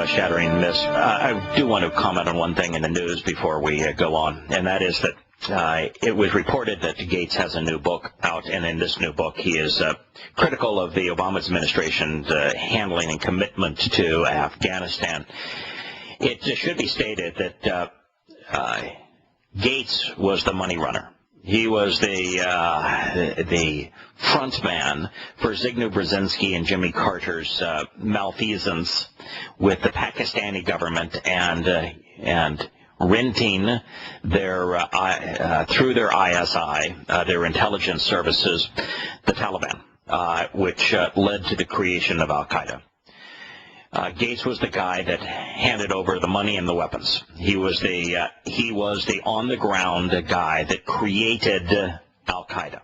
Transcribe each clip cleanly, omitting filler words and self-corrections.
Shattering Myths. I do want to comment on one thing in the news before we go on, and that is that it was reported that Gates has a new book out, and in this new book he is critical of the Obama administration's handling and commitment to Afghanistan. It should be stated that Gates was the money runner. He was the front man for Zbigniew Brzezinski and Jimmy Carter's malfeasance with the Pakistani government and renting their through their ISI, their intelligence services, the Taliban, which led to the creation of al-Qaeda. Gates was the guy that handed over the money and the weapons. He was the on-the-ground guy that created al-Qaeda.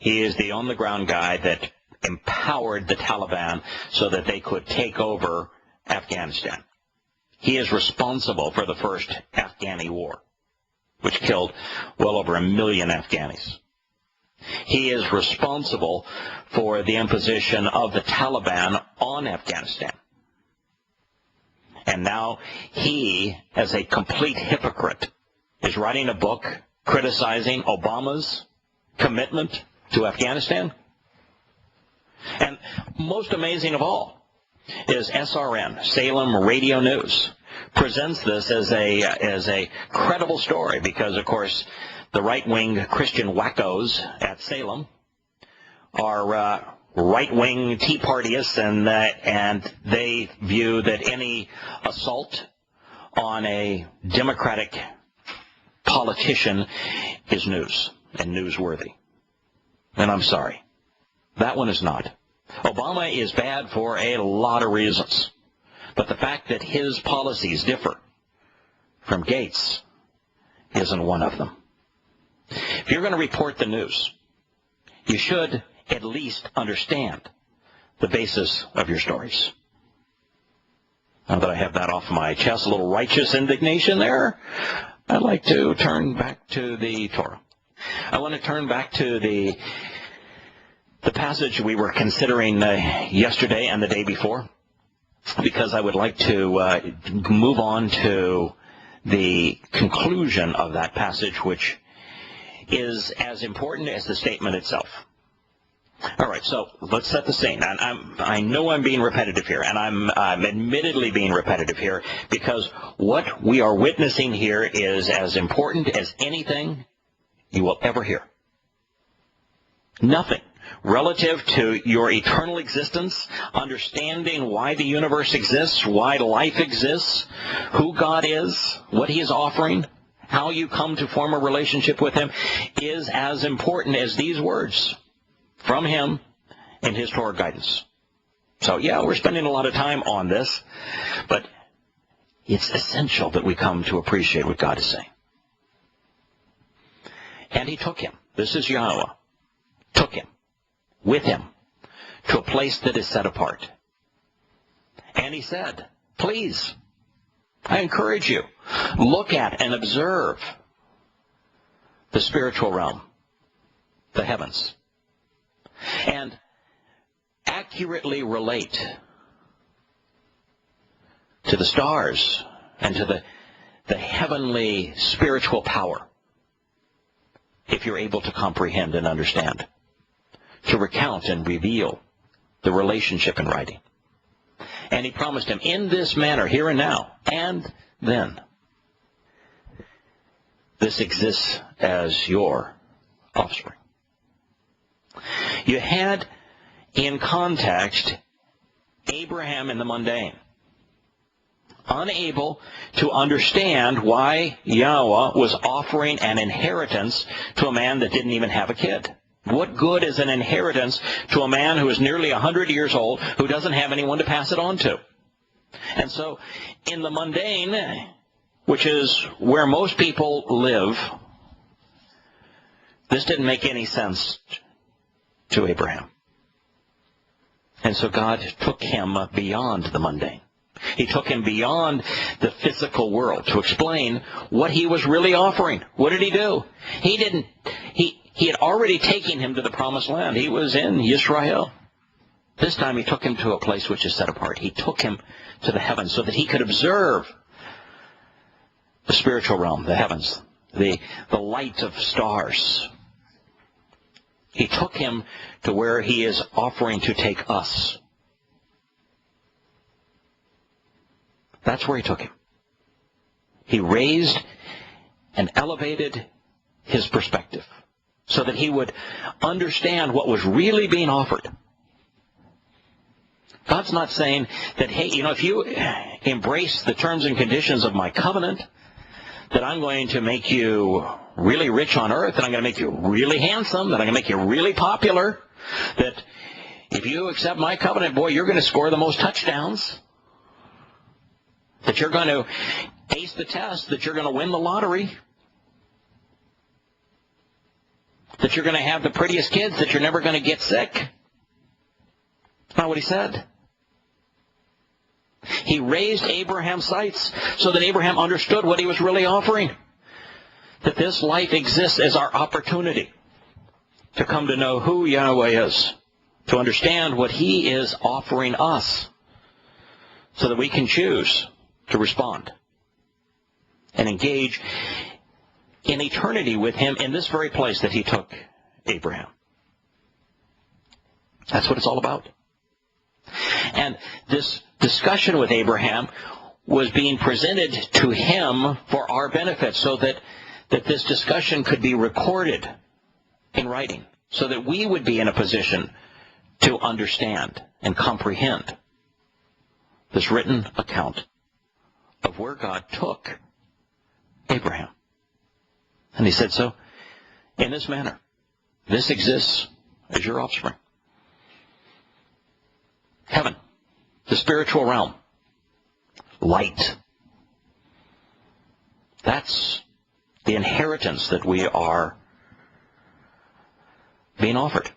He is the on-the-ground guy that empowered the Taliban so that they could take over Afghanistan. He is responsible for the first Afghani war, which killed well over 1 million Afghanis. He is responsible for the imposition of the Taliban on Afghanistan. And now he, as a complete hypocrite, is writing a book criticizing Obama's commitment to Afghanistan. And most amazing of all is SRN, Salem Radio News, presents this as a credible story because, of course, the right-wing Christian wackos at Salem are right-wing Tea Partyists, and they view that any assault on a Democratic politician is news and newsworthy. And I'm sorry, that one is not. Obama is bad for a lot of reasons, but the fact that his policies differ from Gates isn't one of them. If you're going to report the news, you should at least understand the basis of your stories. Now that I have that off my chest, a little righteous indignation there, I'd like to turn back to the Torah. I want to turn back to the passage we were considering yesterday and the day before, because I would like to move on to the conclusion of that passage, which is as important as the statement itself. All right, so let's set the scene. And I know I'm being repetitive here, and I'm admittedly being repetitive here, because what we are witnessing here is as important as anything you will ever hear. Nothing relative to your eternal existence, understanding why the universe exists, why life exists, who God is, what He is offering, how you come to form a relationship with Him, is as important as these words from Him and His Torah guidance. So yeah, we're spending a lot of time on this, but it's essential that we come to appreciate what God is saying. And He took him, this is Yahowah, took him with Him to a place that is set apart. And He said, please, I encourage you, look at and observe the spiritual realm, the heavens, and accurately relate to the stars and to the heavenly spiritual power, if you're able to comprehend and understand, to recount and reveal the relationship in writing. And He promised him, in this manner, here and now, and then, this exists as your offspring. You had in context Abraham in the mundane, unable to understand why Yahowah was offering an inheritance to a man that didn't even have a kid. What good is an inheritance to a man who is nearly 100 years old, who doesn't have anyone to pass it on to? And so, in the mundane, which is where most people live, this didn't make any sense to Abraham. And so God took him beyond the mundane. He took him beyond the physical world to explain what He was really offering. What did He do? He had already taken him to the promised land. He was in Yisrael. This time he took him to a place which is set apart. He took him to the heavens so that he could observe the spiritual realm, the heavens, the light of stars. He took him to where he is offering to take us. That's where he took him. He raised and elevated his perspective so that he would understand what was really being offered. God's not saying that, hey, if you embrace the terms and conditions of my covenant, that I'm going to make you really rich on earth, that I'm going to make you really handsome, that I'm going to make you really popular, that if you accept my covenant, boy, you're going to score the most touchdowns, that you're going to ace the test, that you're going to win the lottery, that you're going to have the prettiest kids, that you're never going to get sick. That's not what he said. He raised Abraham's sights so that Abraham understood what he was really offering. That this life exists as our opportunity to come to know who Yahowah is, to understand what he is offering us, so that we can choose to respond and engage in eternity with him in this very place that he took Abraham. That's what it's all about. And this discussion with Abraham was being presented to him for our benefit, so that this discussion could be recorded in writing, so that we would be in a position to understand and comprehend this written account of where God took Abraham. And he said, so, in this manner, this exists as your offspring. Heaven, the spiritual realm, light. That's the inheritance that we are being offered.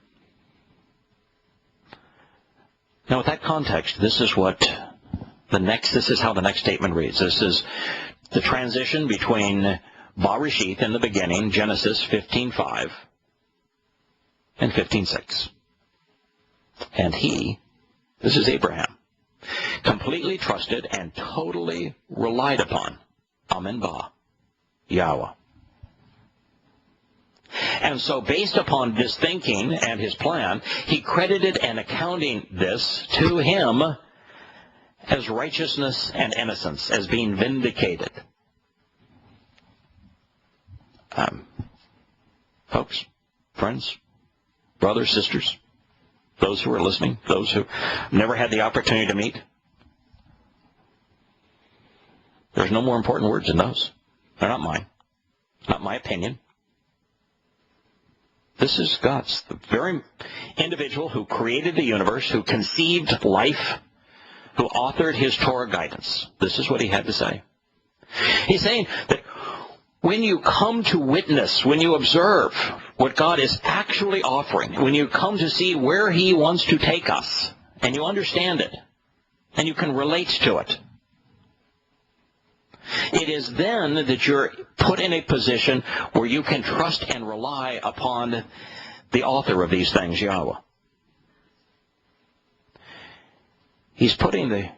Now, with that context, this is how the next statement reads. This is the transition between Bereshith in the beginning, Genesis 15:5 and 15:6. And this is Abraham, completely trusted and totally relied upon Amen Ba, Yahowah. And so based upon this thinking and his plan, he credited and accounting this to him as righteousness and innocence, as being vindicated. Folks, friends, brothers, sisters, those who are listening, those who never had the opportunity to meet, there's no more important words than those. They're not mine. Not my opinion. This is God's, the very individual who created the universe, who conceived life, who authored his Torah guidance. This is what he had to say. He's saying that when you come to witness, when you observe what God is actually offering, when you come to see where he wants to take us, and you understand it, and you can relate to it, it is then that you're put in a position where you can trust and rely upon the author of these things, Yahowah. He's putting the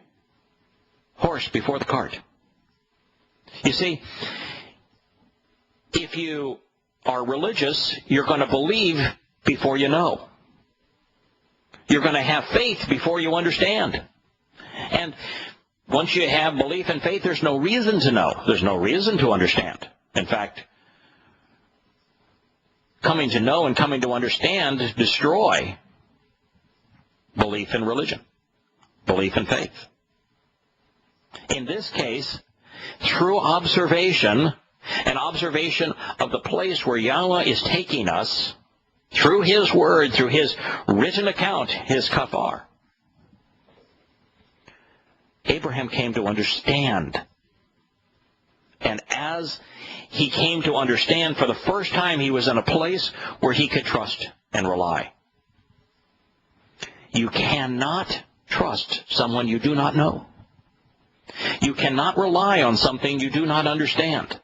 horse before the cart. You see, if you are religious, you're going to believe before you know. You're going to have faith before you understand. And once you have belief and faith, there's no reason to know. There's no reason to understand. In fact, coming to know and coming to understand destroy belief in religion, belief in faith. In this case, through observation, an observation of the place where Yahowah is taking us, through his word, through his written account, his kafar, Abraham came to understand. And as he came to understand, for the first time, he was in a place where he could trust and rely. You cannot trust someone you do not know. You cannot rely on something you do not understand.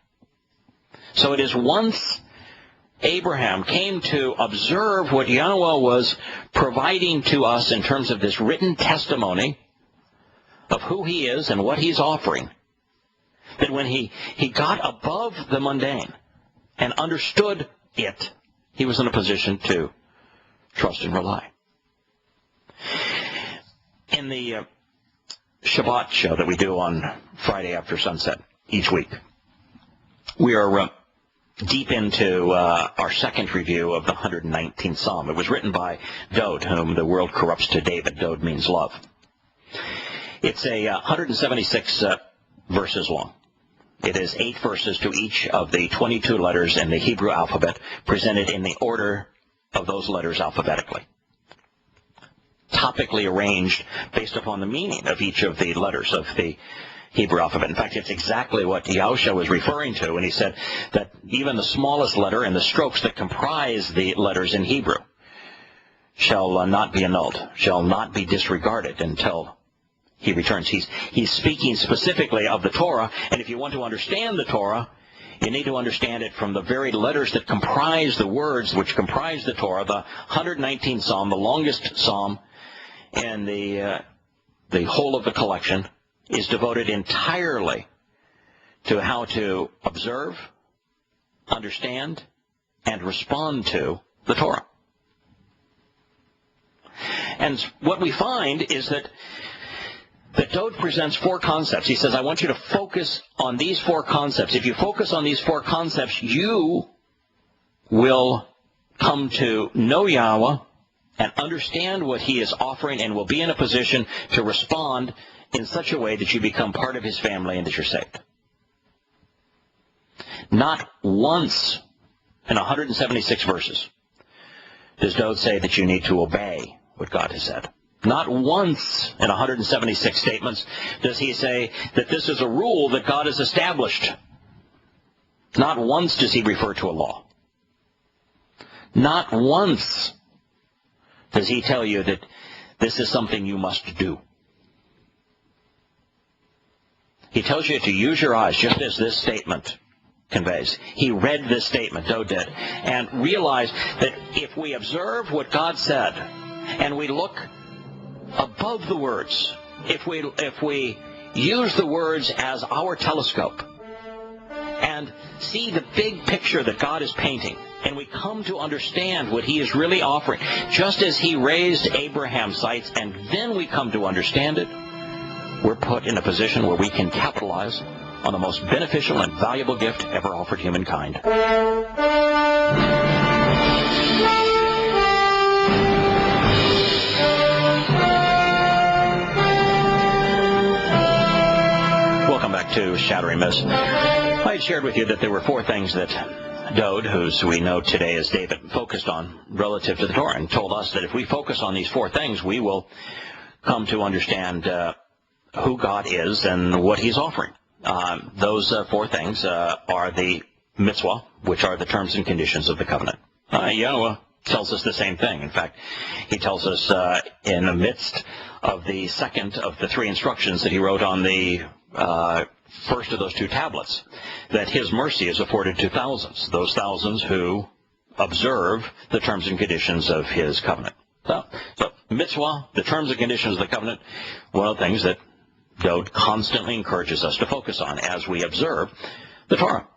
So it is once Abraham came to observe what Yahowah was providing to us in terms of this written testimony of who he is and what he's offering, that when he got above the mundane and understood it, he was in a position to trust and rely. In the Shabbat show that we do on Friday after sunset each week, we are deep into our second review of the 119th Psalm. It was written by Dode, whom the world corrupts to David. Dode means love. It's a 176 verses long. It is 8 verses to each of the 22 letters in the Hebrew alphabet, presented in the order of those letters alphabetically, topically arranged based upon the meaning of each of the letters of the Hebrew alphabet. In fact, it's exactly what Yahushua was referring to when he said that even the smallest letter and the strokes that comprise the letters in Hebrew shall not be annulled, shall not be disregarded until he returns. He's speaking specifically of the Torah, and if you want to understand the Torah, you need to understand it from the very letters that comprise the words which comprise the Torah. The 119th Psalm, the longest psalm in the whole of the collection, is devoted entirely to how to observe, understand, and respond to the Torah. And what we find is that Dode presents 4 concepts. He says, I want you to focus on these 4 concepts. If you focus on these 4 concepts, you will come to know Yahowah and understand what he is offering, and will be in a position to respond in such a way that you become part of his family and that you're saved. Not once in 176 verses does Dode say that you need to obey what God has said. Not once in 176 statements does he say that this is a rule that God has established. Not once does he refer to a law. Not once does he tell you that this is something you must do. He tells you to use your eyes, just as this statement conveys. He read this statement, Dode did, and realized that if we observe what God said, and we look above the words, if we use the words as our telescope, and see the big picture that God is painting, and we come to understand what he is really offering, just as he raised Abraham's sights, and then we come to understand it, we're put in a position where we can capitalize on the most beneficial and valuable gift ever offered humankind. Welcome back to Shattering Myths. I had shared with you that there were 4 things that Dode, who we know today as David, focused on relative to the Torah, and told us that if we focus on these 4 things, we will come to understand who God is and what he's offering. Those 4 things are the mitzvah, which are the terms and conditions of the covenant. Yahowah tells us the same thing. In fact, he tells us in the midst of the second of the 3 instructions that he wrote on the first of those 2 tablets, that his mercy is afforded to thousands, those thousands who observe the terms and conditions of his covenant. So mitzvah, the terms and conditions of the covenant, one of the things that Dode constantly encourages us to focus on as we observe the Torah.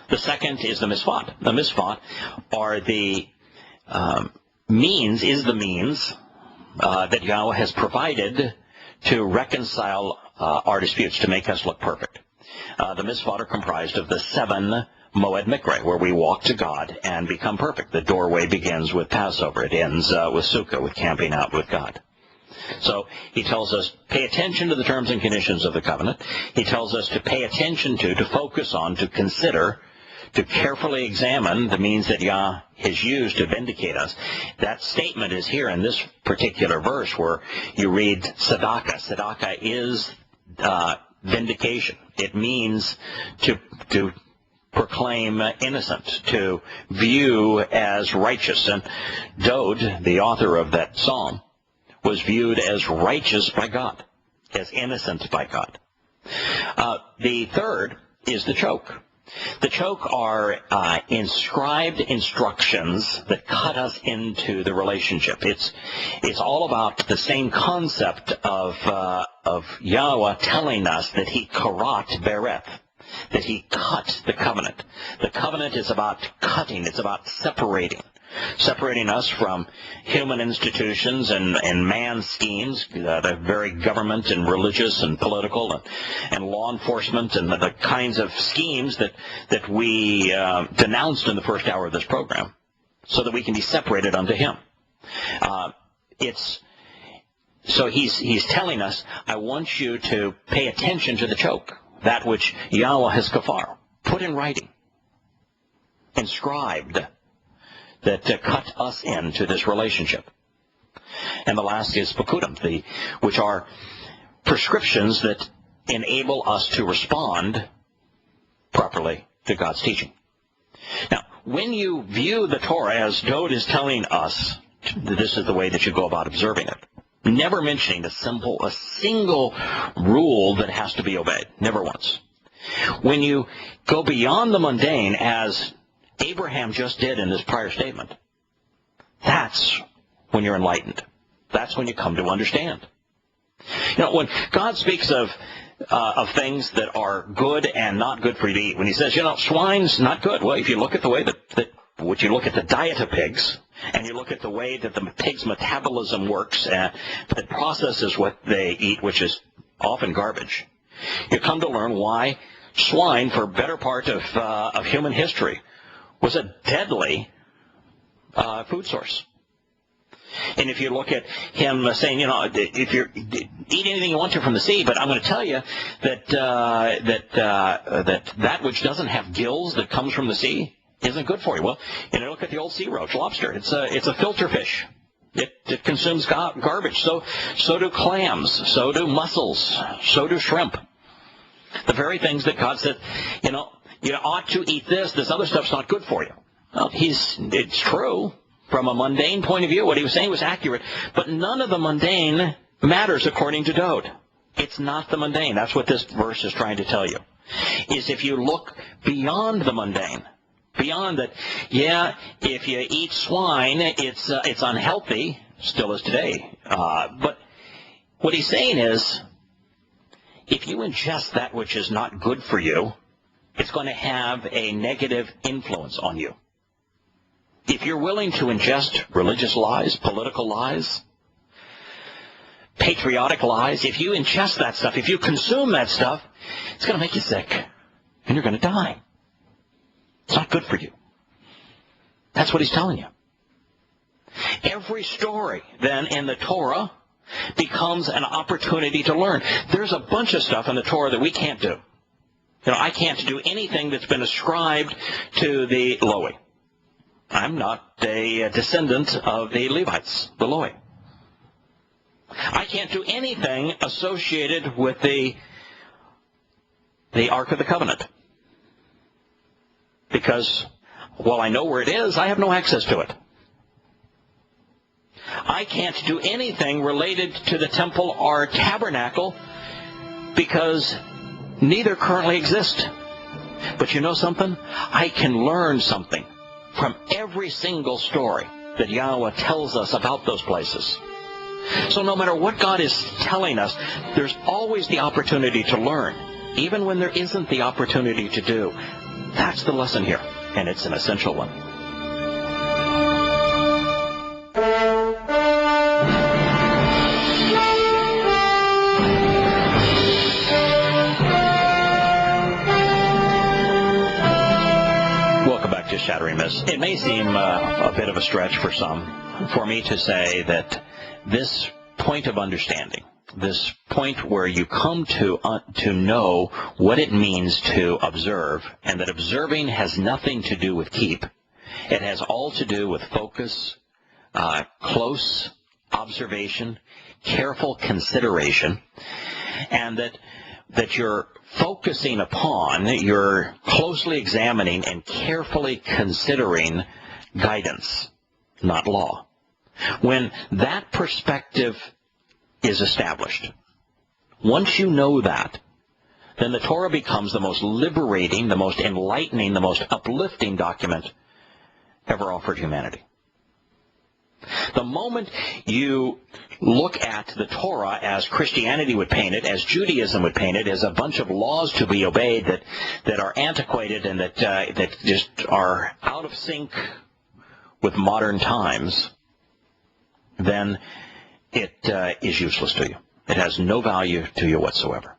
The second is the misfot. The misfot are the means that Yahowah has provided to reconcile our disputes, to make us look perfect. The misfot are comprised of the 7 Moed Mikre, where we walk to God and become perfect. The doorway begins with Passover. It ends with Sukkah, with camping out with God. So he tells us, pay attention to the terms and conditions of the covenant. He tells us to pay attention to focus on, to consider, to carefully examine the means that Yah has used to vindicate us. That statement is here in this particular verse where you read tzedakah. Tzedakah is vindication. It means to proclaim innocent, to view as righteous. And Dode, the author of that psalm, was viewed as righteous by God, as innocent by God. The third is the choke. The choke are inscribed instructions that cut us into the relationship. It's all about the same concept of Yahowah telling us that he karat bereth, that he cut the covenant. The covenant is about cutting. It's about separating us from human institutions and man's schemes, the very government and religious and political and law enforcement and the kinds of schemes that we denounced in the first hour of this program, so that we can be separated unto him. So he's telling us, I want you to pay attention to the choke, that which Yahowah has kafar, put in writing, inscribed, that cut us into this relationship. And the last is pakudim, which are prescriptions that enable us to respond properly to God's teaching. Now, when you view the Torah as Dode is telling us, this is the way that you go about observing it, never mentioning a single rule that has to be obeyed, never once. When you go beyond the mundane, as Abraham just did in this prior statement, that's when you're enlightened. That's when you come to understand. You know, when God speaks of things that are good and not good for you to eat, when he says, swine's not good. Well, if you look at the way that you look at the diet of pigs, and you look at the way that the pig's metabolism works, and that processes what they eat, which is often garbage, you come to learn why swine, for a better part of human history, was a deadly food source. And if you look at him saying, if you eat anything you want to from the sea, but I'm going to tell you that that which doesn't have gills that comes from the sea isn't good for you. Well, look at the old sea roach, lobster. It's a filter fish. It consumes garbage. So do clams. So do mussels. So do shrimp. The very things that God said, you ought to eat this. This other stuff's not good for you. Well, it's true from a mundane point of view. What he was saying was accurate, but none of the mundane matters according to Dode. It's not the mundane. That's what this verse is trying to tell you. Is if you look beyond the mundane, beyond that, if you eat swine, it's unhealthy, still is today. But what he's saying is, if you ingest that which is not good for you, it's going to have a negative influence on you. If you're willing to ingest religious lies, political lies, patriotic lies, if you ingest that stuff, if you consume that stuff, it's going to make you sick, and you're going to die. It's not good for you. That's what he's telling you. Every story, then, in the Torah becomes an opportunity to learn. There's a bunch of stuff in the Torah that we can't do. I can't do anything that's been ascribed to the Lowy. I'm not a descendant of the Levites, the Lowy. I can't do anything associated with the Ark of the Covenant. Because while I know where it is, I have no access to it. I can't do anything related to the temple or tabernacle because neither currently exist. But you know something? I can learn something from every single story that Yahowah tells us about those places. So no matter what God is telling us, there's always the opportunity to learn, even when there isn't the opportunity to do. That's the lesson here, and it's an essential one. Shattering Myths. It may seem a bit of a stretch for some for me to say that this point of understanding, this point where you come to know what it means to observe, and that observing has nothing to do with keep. It has all to do with focus, close observation, careful consideration, and that you're focusing upon, you're closely examining and carefully considering guidance, not law. When that perspective is established, once you know that, then the Torah becomes the most liberating, the most enlightening, the most uplifting document ever offered humanity. The moment you look at the Torah as Christianity would paint it, as Judaism would paint it, as a bunch of laws to be obeyed that are antiquated and that just are out of sync with modern times, then it is useless to you. It has no value to you whatsoever.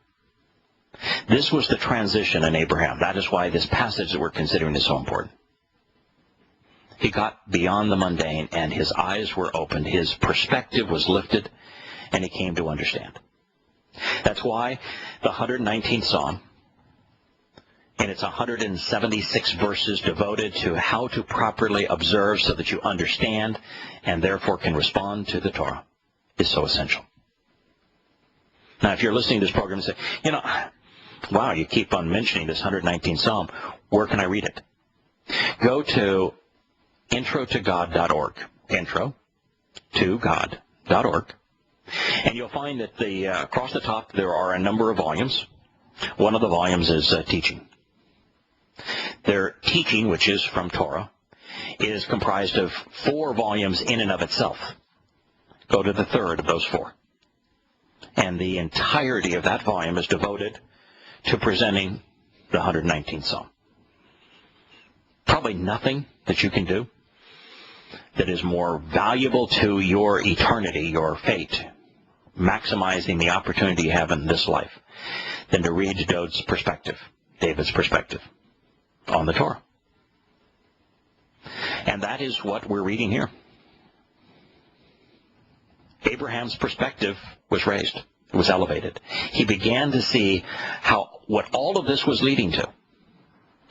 This was the transition in Abraham. That is why this passage that we're considering is so important. He got beyond the mundane, and his eyes were opened, his perspective was lifted, and he came to understand. That's why the 119th Psalm, in its 176 verses devoted to how to properly observe so that you understand and therefore can respond to the Torah, is so essential. Now, if you're listening to this program and say, wow, you keep on mentioning this 119th Psalm, where can I read it? Go to introtogod.org, intro2god.org, and you'll find that across the top there are a number of volumes. One of the volumes is teaching. Their teaching, which is from Torah, is comprised of 4 volumes in and of itself. Go to the third of those 4. And the entirety of that volume is devoted to presenting the 119th Psalm. Probably nothing that you can do that is more valuable to your eternity, your fate, maximizing the opportunity you have in this life, than to read David's perspective on the Torah. And that is what we're reading here. Abraham's perspective was raised. It was elevated. He began to see what all of this was leading to,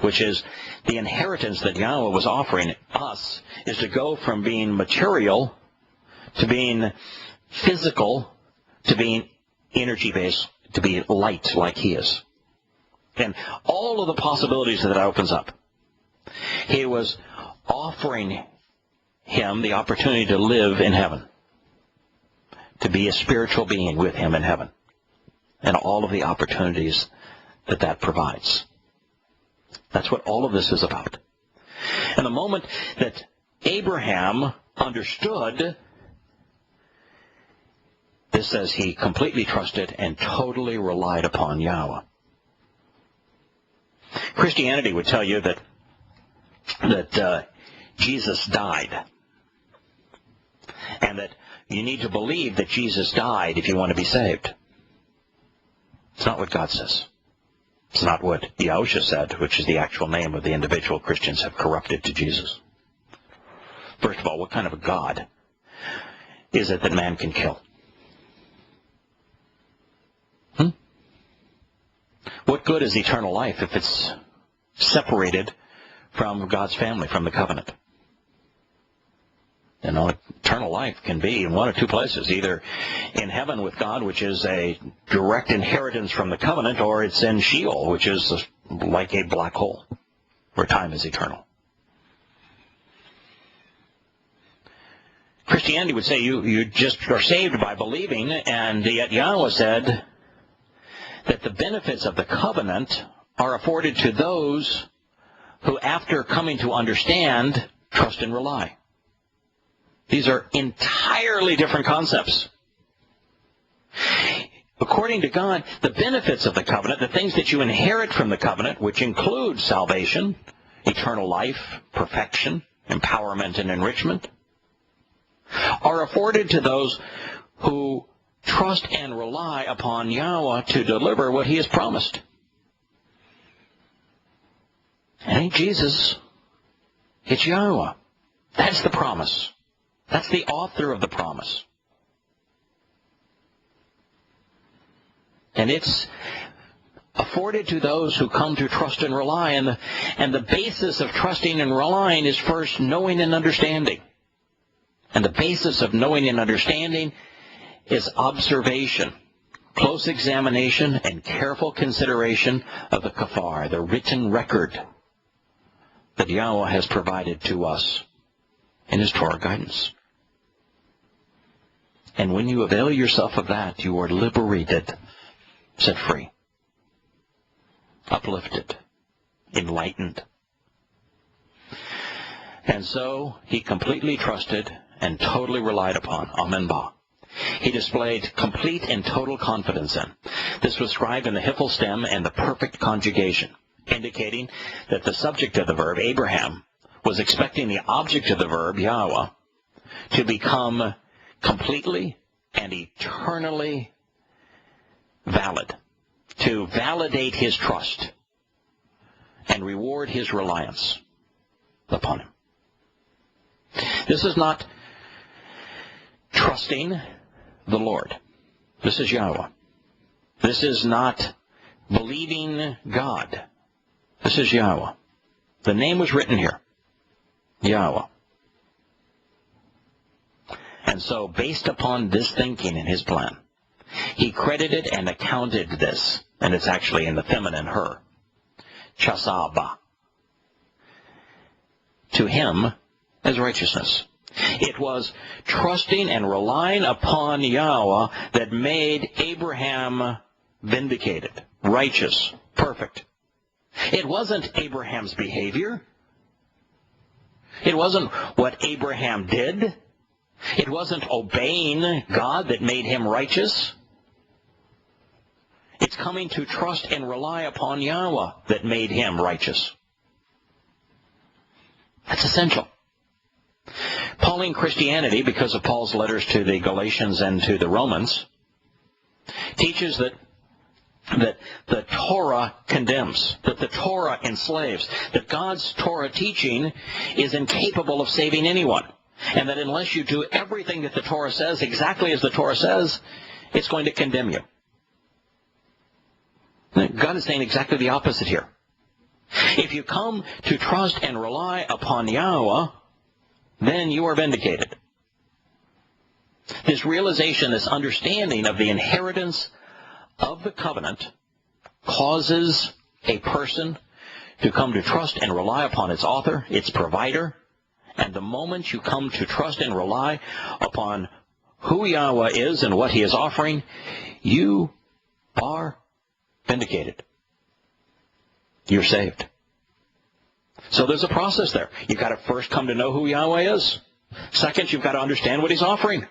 which is the inheritance that Yahowah was offering us, is to go from being material to being physical to being energy-based, to be light like he is. And all of the possibilities that opens up. He was offering him the opportunity to live in heaven, to be a spiritual being with him in heaven, and all of the opportunities that provides. That's what all of this is about. And the moment that Abraham understood, this says he completely trusted and totally relied upon Yahowah. Christianity would tell you that Jesus died, and that you need to believe that Jesus died if you want to be saved. It's not what God says. It's not what Yahowah said, which is the actual name of the individual Christians have corrupted to Jesus. First of all, what kind of a God is it that man can kill? What good is eternal life if it's separated from God's family, from the covenant? Eternal life can be in one of 2 places, either in heaven with God, which is a direct inheritance from the covenant, or it's in Sheol, which is like a black hole, where time is eternal. Christianity would say you just are saved by believing, and yet Yahowah said that the benefits of the covenant are afforded to those who, after coming to understand, trust and rely. These are entirely different concepts. According to God, the benefits of the covenant, the things that you inherit from the covenant, which include salvation, eternal life, perfection, empowerment, and enrichment, are afforded to those who trust and rely upon Yahowah to deliver what he has promised. It ain't Jesus. It's Yahowah. That's the promise. That's the author of the promise. And it's afforded to those who come to trust and rely. And the basis of trusting and relying is first knowing and understanding. And the basis of knowing and understanding is observation, close examination, and careful consideration of the kafar, the written record that Yahowah has provided to us in his Torah guidance. And when you avail yourself of that, you are liberated, set free. uplifted, enlightened. And so he completely trusted and totally relied upon Amen Ba. He displayed complete and total confidence in. This was described in the Hiphil stem and the perfect conjugation, indicating that the subject of the verb, Abraham, was expecting the object of the verb, Yahowah, to become completely and eternally valid, to validate his trust and reward his reliance upon him. This is not trusting the Lord. This is Yahowah. This is not believing God. This is Yahowah. The name was written here. Yahowah. And so, based upon this thinking in his plan, he credited and accounted this, and it's actually in the feminine her, chasaba, to him as righteousness. It was trusting and relying upon Yahowah that made Abraham vindicated, righteous, perfect. It wasn't Abraham's behavior. It wasn't what Abraham did. It wasn't obeying God that made him righteous. It's coming to trust and rely upon Yahowah that made him righteous. That's essential. Pauline Christianity, because of Paul's letters to the Galatians and to the Romans, teaches that the Torah condemns, that the Torah enslaves, that God's Torah teaching is incapable of saving anyone, and that unless you do everything that the Torah says exactly as the Torah says, it's going to condemn you. God is saying exactly the opposite here. If you come to trust and rely upon Yahowah, then you are vindicated. This realization, this understanding of the inheritance of the covenant causes a person to come to trust and rely upon its author, its provider, and the moment you come to trust and rely upon who Yahowah is and what he is offering, you are vindicated. You're saved. So there's a process there. You've got to first come to know who Yahowah is. Second, you've got to understand what he's offering.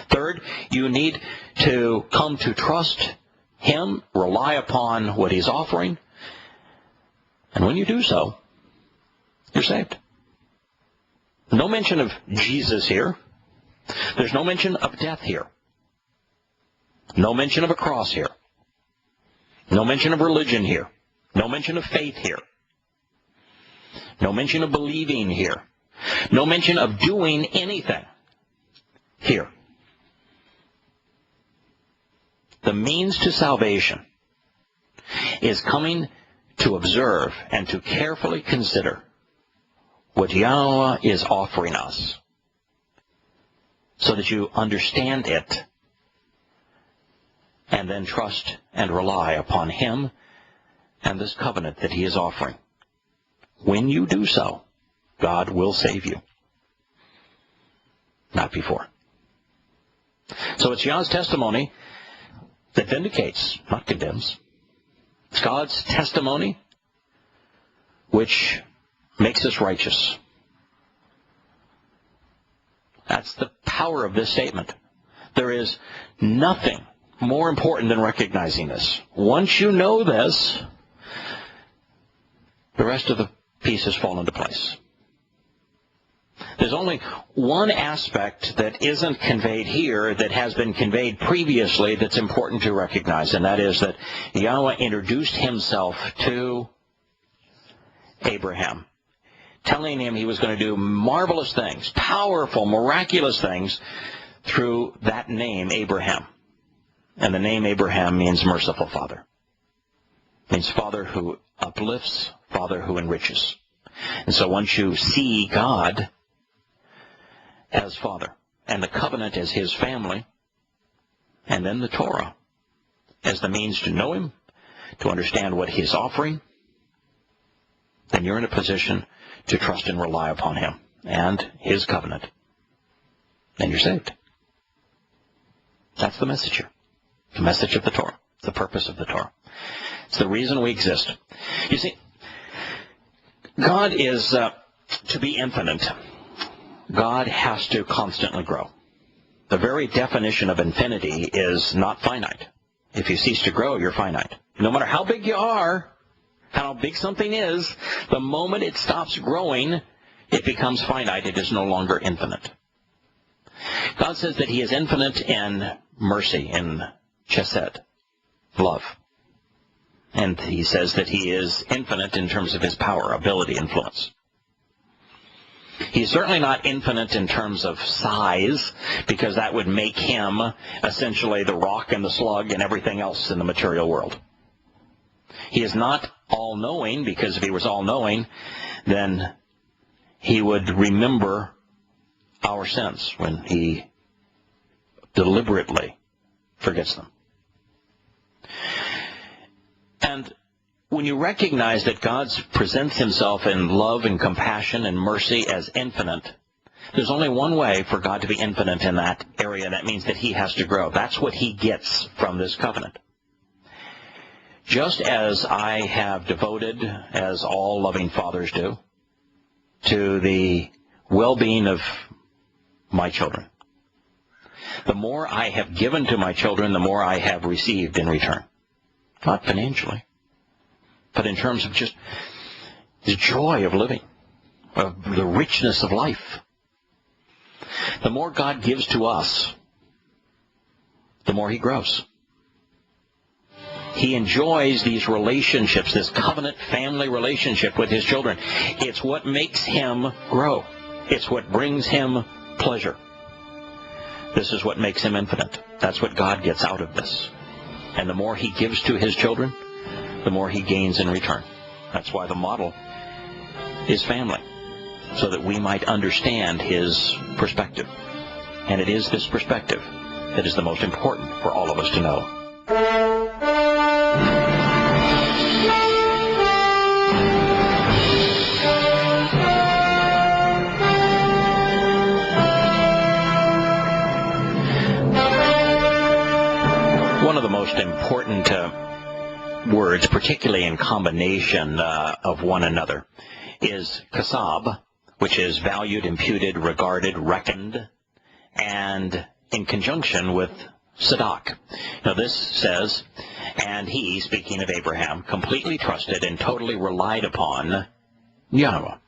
Third, you need to come to trust him, rely upon what he's offering. And when you do so, you're saved. No mention of Jesus here. There's no mention of death here. No mention of a cross here. No mention of religion here. No mention of faith here. No mention of believing here. No mention of doing anything here. The means to salvation is coming to observe and to carefully consider what Yahowah is offering us so that you understand it and then trust and rely upon him and this covenant that he is offering. When you do so, God will save you. Not before. So it's Yah's testimony that vindicates, not condemns. It's God's testimony which makes us righteous. That's the power of this statement. There is nothing more important than recognizing this. Once you know this, the rest of the pieces fall into place. There's only one aspect that isn't conveyed here that has been conveyed previously that's important to recognize, and that is that Yahowah introduced himself to Abraham, telling him he was going to do marvelous things, powerful, miraculous things through that name, Abraham. And the name Abraham means merciful father. It means father who uplifts, father who enriches. And so once you see God as father, and the covenant as his family, and then the Torah as the means to know him, to understand what he's offering, then you're in a position to trust and rely upon him and his covenant. And you're saved. That's the message here. The message of the Torah. The purpose of the Torah. It's the reason we exist. You see, God is, to be infinite, God has to constantly grow. The very definition of infinity is not finite. If you cease to grow, you're finite. No matter how big you are, how big something is, the moment it stops growing, it becomes finite. It is no longer infinite. God says that he is infinite in mercy, in chesed, love. And he says that he is infinite in terms of his power, ability, influence. He's certainly not infinite in terms of size, because that would make him essentially the rock and the slug and everything else in the material world. He is not all-knowing, because if he was all-knowing, then he would remember our sins when he deliberately forgets them. And when you recognize that God presents himself in love and compassion and mercy as infinite, there's only one way for God to be infinite in that area. That means that he has to grow. That's what he gets from this covenant. Just as I have devoted, as all loving fathers do, to the well-being of my children, the more I have given to my children, the more I have received in return. Not financially, but in terms of just the joy of living, of the richness of life. The more God gives to us, the more he grows. He enjoys these relationships, this covenant family relationship with his children. It's what makes him grow. It's what brings him pleasure. This is what makes him infinite. That's what God gets out of this. And the more he gives to his children, the more he gains in return. That's why the model is family, so that we might understand his perspective. And it is this perspective that is the most important for all of us to know. One of the most important words, particularly in combination of one another, is kasab, which is valued, imputed, regarded, reckoned, and in conjunction with sadak. Now this says, and he, speaking of Abraham, completely trusted and totally relied upon Yahowah.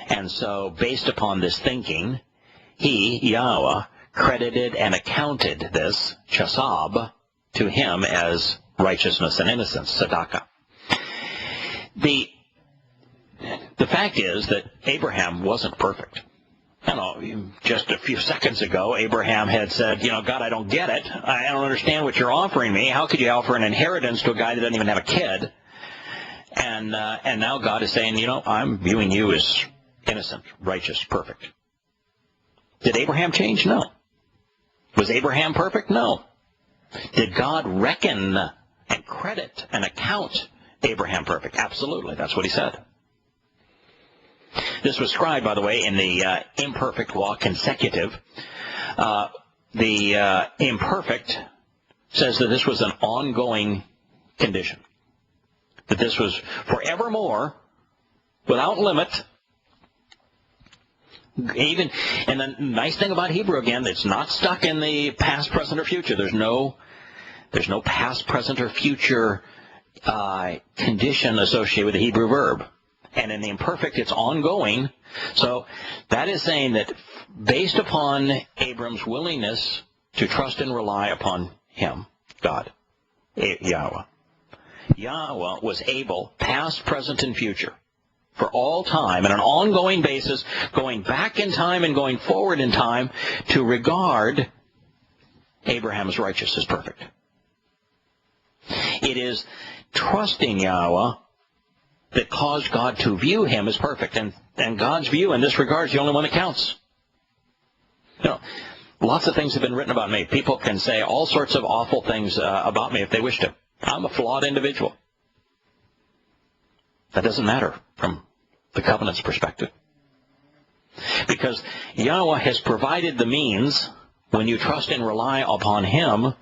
And so, based upon this thinking, he, Yahowah, credited and accounted this chesab to him as righteousness and innocence, tzedakah. The fact is that Abraham wasn't perfect. You know, just a few seconds ago, Abraham had said, God, I don't get it. I don't understand what you're offering me. How could you offer an inheritance to a guy that doesn't even have a kid? And now God is saying, I'm viewing you as innocent, righteous, perfect. Did Abraham change? No. Was Abraham perfect? No. Did God reckon and credit and account Abraham perfect? Absolutely. That's what he said. This was scribed, by the way, in the imperfect law consecutive. The imperfect says that this was an ongoing condition, that this was forevermore, without limit. Even, and the nice thing about Hebrew, again, it's not stuck in the past, present, or future. There's no past, present, or future condition associated with the Hebrew verb. And in the imperfect, it's ongoing. So that is saying that based upon Abram's willingness to trust and rely upon him, God, Yahowah, Yahowah was able, past, present, and future, for all time, on an ongoing basis, going back in time and going forward in time, to regard Abraham as righteous, as perfect. It is trusting Yahowah that caused God to view him as perfect. And God's view in this regard is the only one that counts. Lots of things have been written about me. People can say all sorts of awful things about me if they wish to. I'm a flawed individual. That doesn't matter from the covenant's perspective. Because Yahowah has provided the means, when you trust and rely upon him,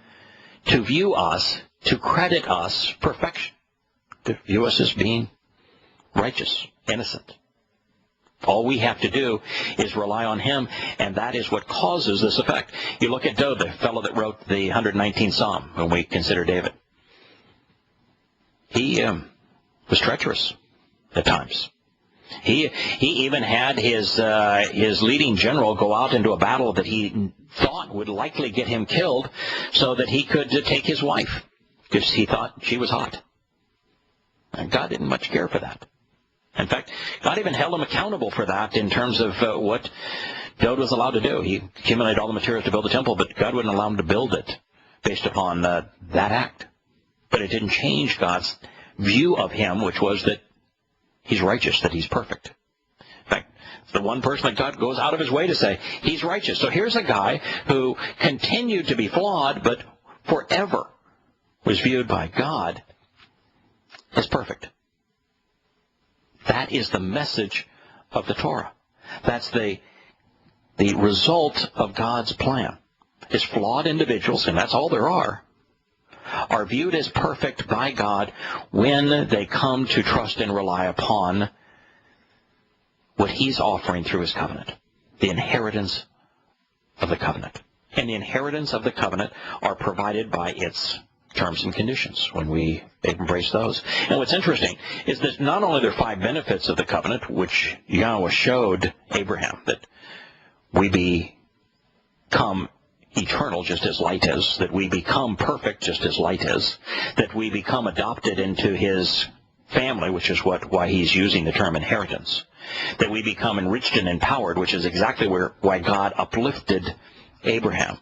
to view us, to credit us perfection. to view us as being righteous, innocent. All we have to do is rely on him, and that is what causes this effect. You look at Doeg, the fellow that wrote the 119th Psalm, when we consider David. He was treacherous at times. He even had his leading general go out into a battle that he thought would likely get him killed so that he could take his wife, because he thought she was hot. And God didn't much care for that. In fact, God even held him accountable for that in terms of what Doeg was allowed to do. He accumulated all the materials to build the temple, but God wouldn't allow him to build it based upon that act. But it didn't change God's view of him, which was that he's righteous, that he's perfect. In fact, the one person that God goes out of his way to say, he's righteous. So here's a guy who continued to be flawed, but forever was viewed by God as perfect. That is the message of the Torah. That's the result of God's plan. Is flawed individuals, and that's all there are viewed as perfect by God when they come to trust and rely upon what he's offering through his covenant, the inheritance of the covenant. And the inheritance of the covenant are provided by its terms and conditions when we embrace those. And what's interesting is that not only are there 5 benefits of the covenant, which Yahowah showed Abraham, that we become eternal just as light is, that we become perfect just as light is, that we become adopted into his family, which is why he's using the term inheritance, that we become enriched and empowered, which is exactly why God uplifted Abraham.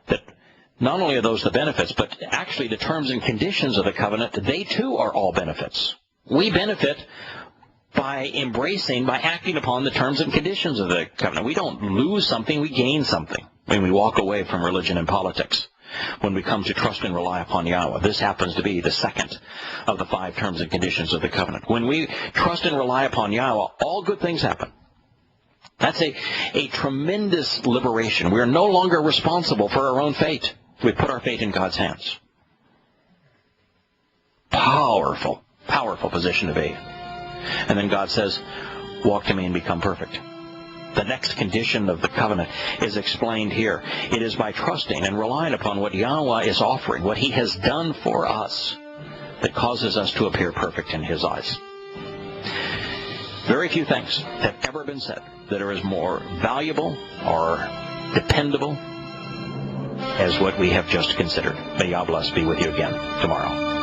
That not only are those the benefits, but actually the terms and conditions of the covenant, they too are all benefits. We benefit by acting upon the terms and conditions of the covenant. We don't lose something, we gain something when we walk away from religion and politics. When we come to trust and rely upon Yahowah. This happens to be the second of the 5 terms and conditions of the covenant. When we trust and rely upon Yahowah, all good things happen. That's a tremendous liberation. We are no longer responsible for our own fate. We put our fate in God's hands. Powerful, powerful position to be. And then God says, walk to me and become perfect. The next condition of the covenant is explained here. It is by trusting and relying upon what Yahowah is offering, what he has done for us, that causes us to appear perfect in his eyes. Very few things have ever been said that are as more valuable or dependable as what we have just considered. May Yah bless be with you again tomorrow.